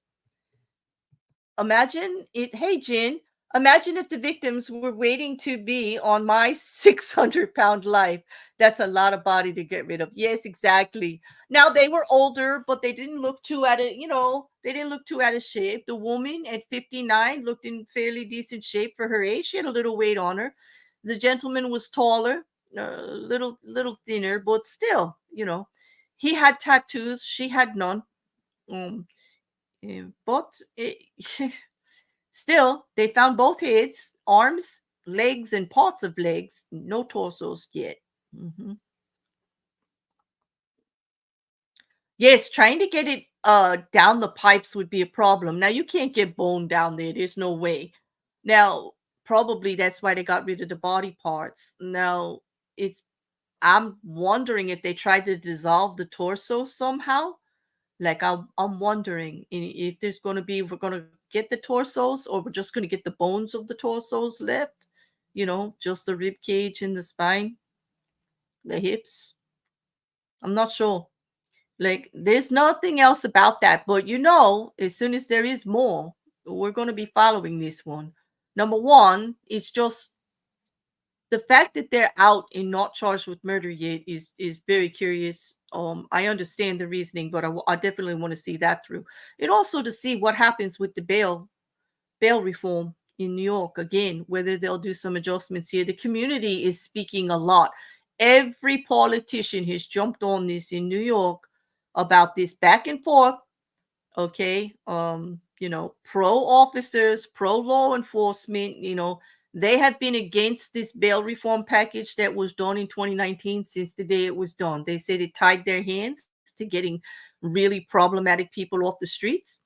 Imagine it. Hey, Jen. Imagine if the victims were waiting to be on my 600-pound life. That's a lot of body to get rid of. Yes, exactly. Now they were older, but they didn't look too out of, they didn't look too out of shape. The woman at 59 looked in fairly decent shape for her age. She had a little weight on her. The gentleman was taller, a little thinner, but still, he had tattoos. She had none. Um, but still, they found both heads, arms, legs, and parts of legs. No torsos yet. Mhm. Yes, trying to get it down the pipes would be a problem. Now you can't get bone down there. There's no way. Now, probably that's why they got rid of the body parts. Now, it's I'm wondering if they tried to dissolve the torso somehow. Like I'm wondering if there's going to be if we're going to get the torsos or we're just going to get the bones of the torsos left. Just the rib cage and the spine, the hips. I'm not sure. Like there's nothing else about that, but as soon as there is more, we're going to be following this one. Number one, it's just the fact that they're out and not charged with murder yet is very curious. I understand the reasoning, but I definitely want to see that through, and also to see what happens with the bail reform in New York again, whether they'll do some adjustments here. The community is speaking a lot. Every politician has jumped on this in New York about this back and forth. Okay, pro officers, pro law enforcement, they have been against this bail reform package that was done in 2019 since the day it was done. They said it tied their hands to getting really problematic people off the streets.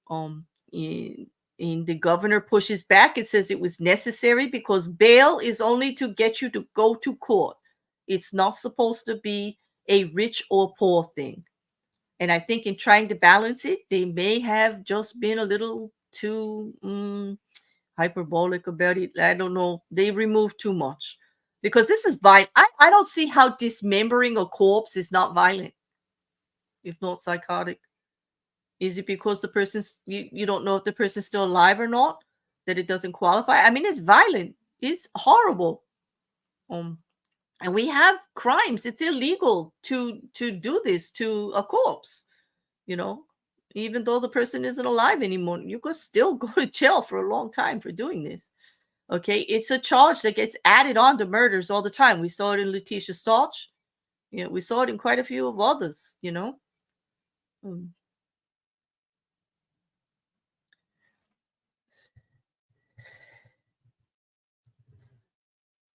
um and, and the governor pushes back and says it was necessary because bail is only to get you to go to court. It's not supposed to be a rich or poor thing. And I think in trying to balance it, they may have just been a little too hyperbolic about it. I don't know. They removed too much because this is violent. I don't see how dismembering a corpse is not violent, if not psychotic. Is it because the person's you don't know if the person's still alive or not that it doesn't qualify? I mean, it's violent. It's horrible. Um, and we have crimes. It's illegal to do this to a corpse. you know, Even though the person isn't alive anymore, you could still go to jail for a long time for doing this. Okay, it's a charge that gets added on to murders all the time. We saw it in Letitia Stauch. We saw it in quite a few of others. Um,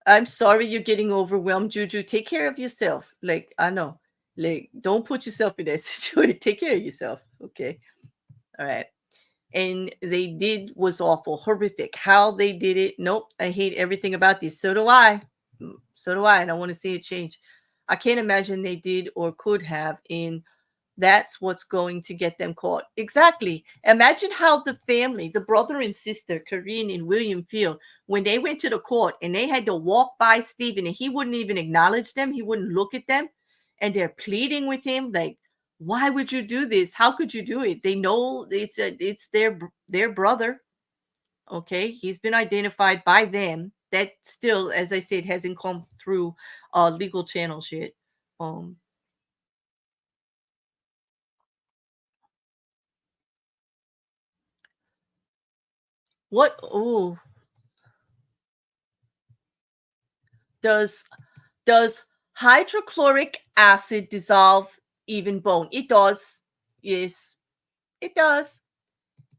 I'm sorry you're getting overwhelmed, Juju. Take care of yourself. Like, I know. Like, don't put yourself in that situation. Take care of yourself. Okay. All right. And they did was awful, horrific. How they did it. Nope. I hate everything about this. So do I. So do I. And I want to see it change. I can't imagine they did or could have. And that's what's going to get them caught. Exactly. Imagine how the family, the brother and sister, Corinne and William Field, when they went to the court and they had to walk by Stephen and he wouldn't even acknowledge them, he wouldn't look at them, and they're pleading with him like, why would you do this? How could you do it? They know it's their brother. Okay, he's been identified by them. That still, as I said, hasn't come through legal channels yet. Um, what? Oh, does does hydrochloric acid dissolve even bone? It does. Yes, it does.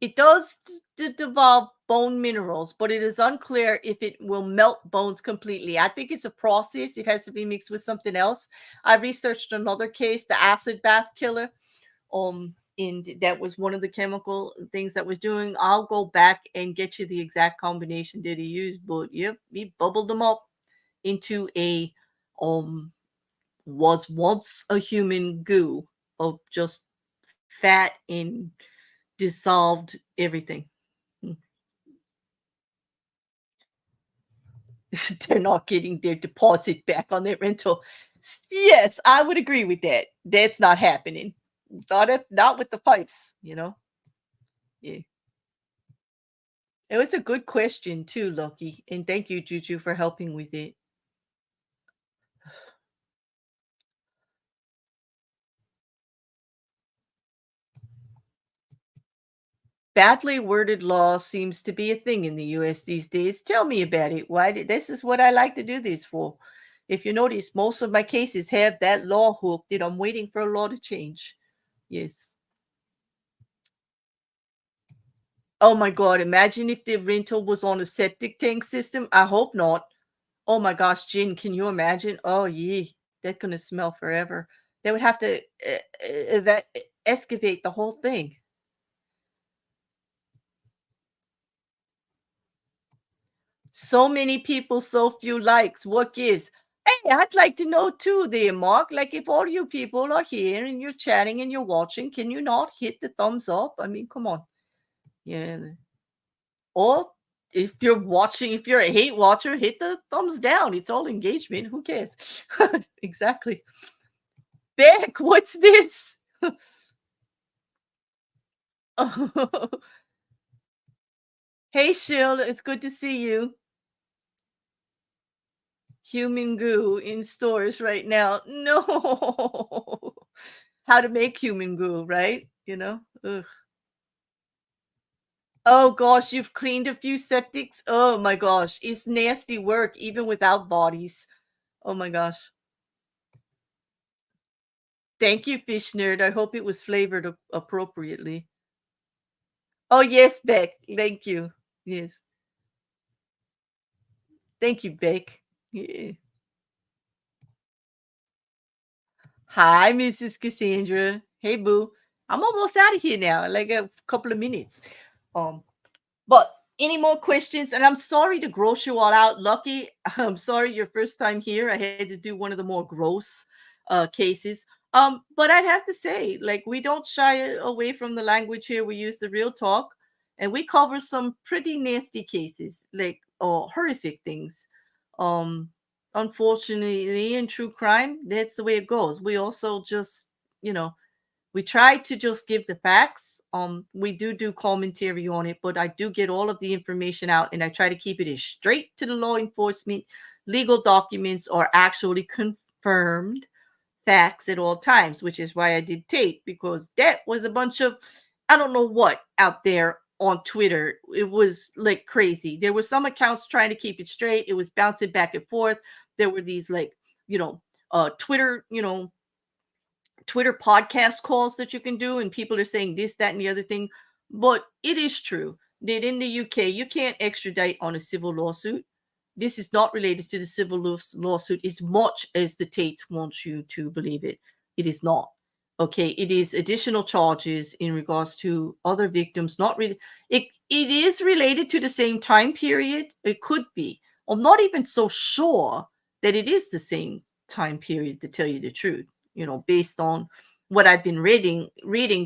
It does dissolve bone minerals, but it is unclear if it will melt bones completely. I think it's a process. It has to be mixed with something else. I researched another case, the acid bath killer. And that was one of the chemical things that was doing. I'll go back and get you the exact combination that he used, but yep, he bubbled them up into a um was once a human goo of just fat and dissolved everything. They're not getting their deposit back on their rental. Yes, I would agree with that. That's not happening. Not with the pipes. Yeah. It was a good question too, Lucky, and thank you, Juju, for helping with it. Badly worded law seems to be a thing in the US these days. Tell me about it. Why did this is what I like to do this for. If you notice, most of my cases have that law hooked, and I'm waiting for a law to change. Yes. Oh my god, imagine if the rental was on a septic tank system. I hope not. Oh my gosh, Jin, can you imagine? Oh yeah, that's gonna smell forever. They would have to excavate the whole thing. So many people, so few likes. What gives? Hey, I'd like to know too, there, Mark. Like, if all you people are here and you're chatting and you're watching, can you not hit the thumbs up? I mean, come on. Yeah. Or if you're watching, if you're a hate watcher, hit the thumbs down. It's all engagement. Who cares? Exactly. Beck, what's this? Hey, Shield, it's good to see you. Human goo in stores right now. No. How to make human goo, right? You know? Ugh. Oh gosh, you've cleaned a few septics. Oh my gosh, it's nasty work even without bodies. Oh my gosh. Thank you, Fish Nerd. I hope it was flavored appropriately. Oh yes, Beck. Thank you. Yes. Thank you, Beck. Yeah. Hi, Mrs. Cassandra. Hey, boo. I'm almost out of here now, like a couple of minutes. Um, but any more questions? And I'm sorry to gross you all out. Lucky, I'm sorry your first time here. I had to do one of the more gross cases. But I'd have to say, like, we don't shy away from the language here. We use the real talk, and we cover some pretty nasty cases, like or horrific things. Um, Unfortunately, in true crime, that's the way it goes. We also just, you know, we try to just give the facts. We do commentary on it, but I do get all of the information out, and I try to keep it as straight to the law enforcement. Legal documents are actually confirmed facts at all times, which is why I did Tate, because that was a bunch of I don't know what out there on Twitter. It was like crazy. There were some accounts trying to keep it straight. It was bouncing back and forth. There were these like, you know, Twitter, Twitter podcast calls that you can do, and people are saying this, that, and the other thing. But it is true that in the UK, you can't extradite on a civil lawsuit. This is not related to the civil lawsuit as much as the Tates wants you to believe it. It is not. Okay, it is additional charges in regards to other victims. Not really. It is related to the same time period. It could be. I'm not even so sure that it is the same time period, to tell you the truth. Based on what I've been reading,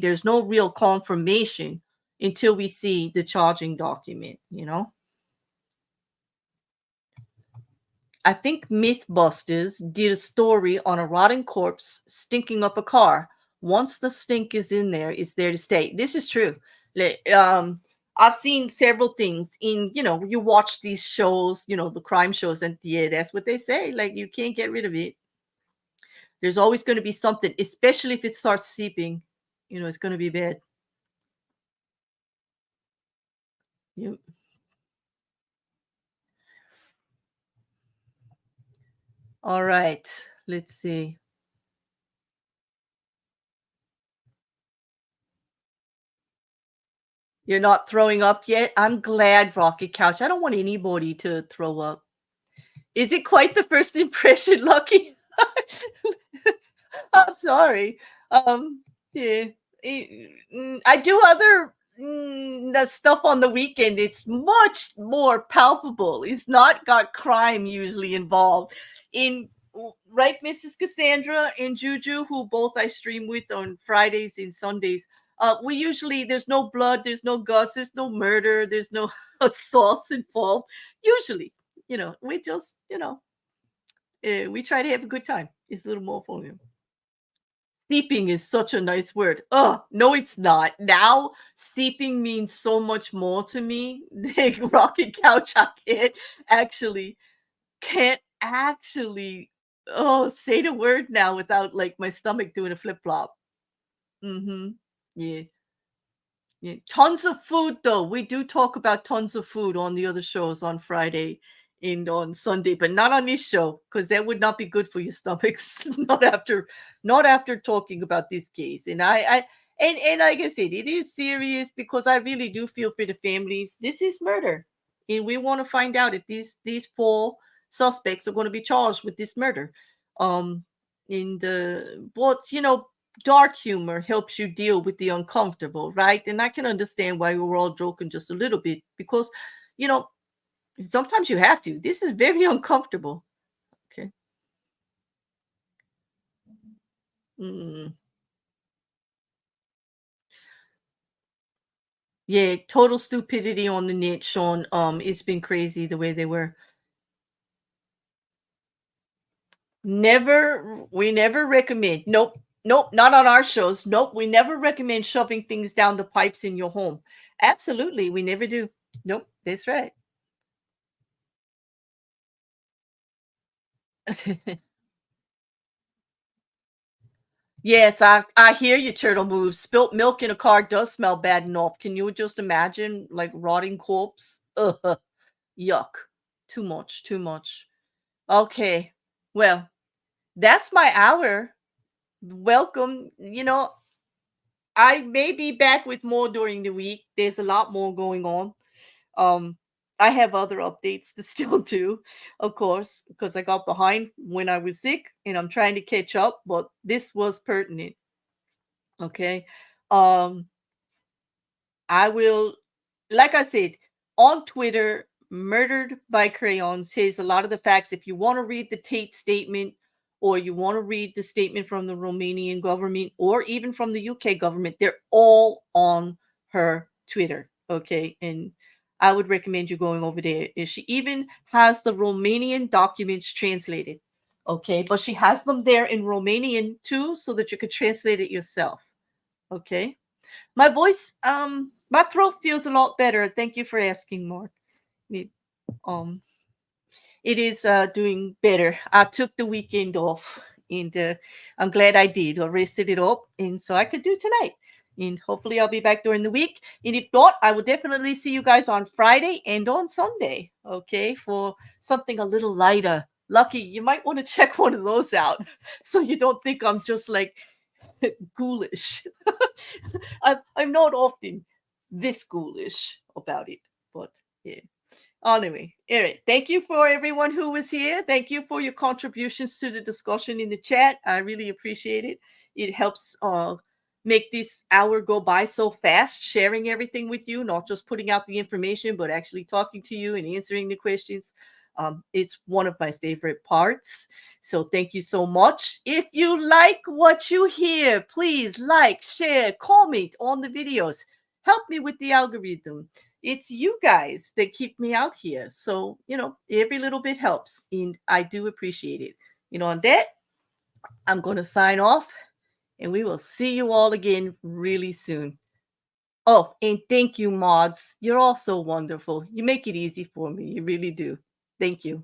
there's no real confirmation until we see the charging document. I think Mythbusters did a story on a rotting corpse stinking up a car. Once the stink is in there, it's there to stay. This is true. I've seen several things you watch these shows, the crime shows, and yeah, that's what they say. Like, you can't get rid of it. There's always going to be something, especially if it starts seeping. It's going to be bad. Yep. All right. Let's see. You're not throwing up yet? I'm glad, Rocket Couch. I don't want anybody to throw up. Is it quite the first impression, Lucky? I'm sorry. Yeah. I do other the stuff on the weekend. It's much more palpable. It's not got crime usually involved. In Right, Mrs. Cassandra and Juju, who both I stream with on Fridays and Sundays. We usually there's no blood, there's no guts, there's no murder, there's no assaults involved. Usually, we just we try to have a good time. It's a little more for you. Seeping is such a nice word. Oh, no, it's not. Now, seeping means so much more to me. The rocking couch, I actually can't actually say the word now without like my stomach doing a flip flop. Mm-hmm. Yeah. Yeah, tons of food though. We do talk about tons of food on the other shows on Friday and on Sunday, but not on this show because that would not be good for your stomachs. Not after talking about this case. And like I said, it is serious because I really do feel for the families. This is murder, and we want to find out if these four suspects are going to be charged with this murder. In the but dark humor helps you deal with the uncomfortable, right? And I can understand why we were all joking just a little bit because, you know, sometimes you have to. This is very uncomfortable. Okay. Mm. Yeah, total stupidity on the net, Sean. It's been crazy the way they were. We never recommend. Nope. Nope, not on our shows. Nope, we never recommend shoving things down the pipes in your home. Absolutely, we never do. Nope, that's right. Yes, I hear you, turtle moves. Spilt milk in a car does smell bad enough. Can you just imagine like rotting corpse? Ugh, yuck. Too much, too much. Okay. Well, that's my hour. Welcome. I may be back with more during the week. There's a lot more going on. Um, I have other updates to still do, of course, because I got behind when I was sick and I'm trying to catch up, but this was pertinent. Okay. Um, I will, like I said, on Twitter, Murdered by Crayon says a lot of the facts. If you want to read the Tate statement or you want to read the statement from the Romanian government or even from the UK government, they're all on her Twitter. Okay. And I would recommend you going over there. And she even has the Romanian documents translated. Okay. But she has them there in Romanian too, so that you could translate it yourself. Okay. My throat feels a lot better. Thank you for asking, Mark. It, um, it is doing better. I took the weekend off, and I'm glad I did. I rested it up, and so I could do tonight. And hopefully, I'll be back during the week. And if not, I will definitely see you guys on Friday and on Sunday. Okay, for something a little lighter. Lucky, you might want to check one of those out, so you don't think I'm just like ghoulish. I'm not often this ghoulish about it, but yeah. Anyway, all right. Thank you for everyone who was here. Thank you for your contributions to the discussion in the chat. I really appreciate it. It helps make this hour go by so fast, sharing everything with you, not just putting out the information, but actually talking to you and answering the questions. It's one of my favorite parts. So thank you so much. If you like what you hear, please like, share, comment on the videos. Help me with the algorithm. It's you guys that keep me out here. So, every little bit helps. And I do appreciate it. On that, I'm going to sign off and we will see you all again really soon. Oh, and thank you, mods. You're all so wonderful. You make it easy for me. You really do. Thank you.